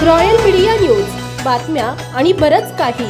Royal media news, बातम्या आणि बरंच काही.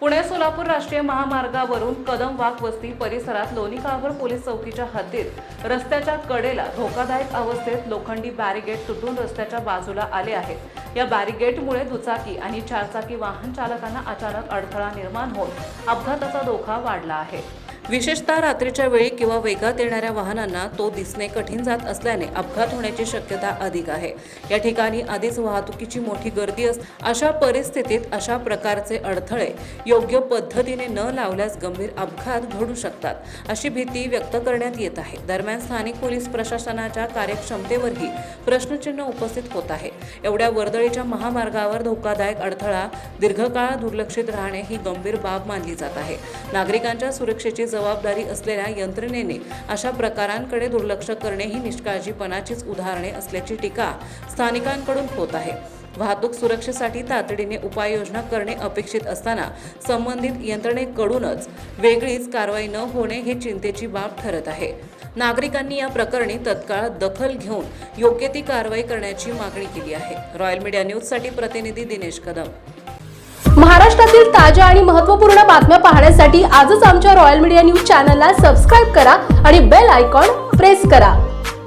पुणे सोलापूर राष्ट्रीय महामार्गावरून कदम वाघ वस्ती परिसरात लोणीकाळभर पोलीस चौकीच्या हद्दीत रस्त्याच्या कडेला धोकादायक अवस्थेत लोखंडी बॅरिगेड तुटून रस्त्याच्या बाजूला आले आहेत. या बॅरिगेडमुळे दुचाकी आणि चारचाकी वाहन चालकांना अचानक अडथळा निर्माण होऊन अपघाताचा धोका वाढला आहे. विशेषतः रात्रीच्या वेळी किंवा वेगात येणाऱ्या वाहनांना तो दिसणे कठीण जात असल्याने अपघात होण्याची शक्यता अधिक आहे. या ठिकाणी आधीच वाहतुकीची मोठी गर्दी असते. अशा परिस्थितीत अशा प्रकारचे अडथळे योग्य पद्धतीने न लावल्यास गंभीर अपघात घडू शकतात, अशी भीती व्यक्त करण्यात येत आहे. दरम्यान स्थानिक पोलीस प्रशासनाच्या कार्यक्षमतेवरही प्रश्नचिन्ह उपस्थित होत आहे. एवढ्या वर्दळीच्या महामार्गावर धोकादायक अडथळा दीर्घकाळ दुर्लक्षित राहणे ही गंभीर बाब मानली जात आहे. नागरिकांच्या सुरक्षेची जबाबदारी असलेल्या यंत्रणेने अशा प्रकारांकडे दुर्लक्ष करणे ही निष्काळजीपणाचीच उदाहरणे असल्याची टीका स्थानिकांकडून होत आहे. वाहतूक सुरक्षेसाठी तातडीने उपाययोजना करणे अपेक्षित असताना संबंधित यंत्रणेकडूनच वेगळीच कारवाई न होणे हे चिंतेची बाब ठरत आहे. नागरिकांनी या प्रकरणी तत्काळ दखल घेऊन योग्य ती कारवाई करण्याची मागणी केली आहे. रॉयल मीडिया न्यूजसाठी प्रतिनिधी दिनेश कदम. महाराष्ट्रातील ताज्या आणि महत्त्वपूर्ण बातम्या पाहण्यासाठी आजच आमच्या रॉयल मीडिया न्यूज चॅनलला सबस्क्राईब करा आणि बेल आयकॉन प्रेस करा.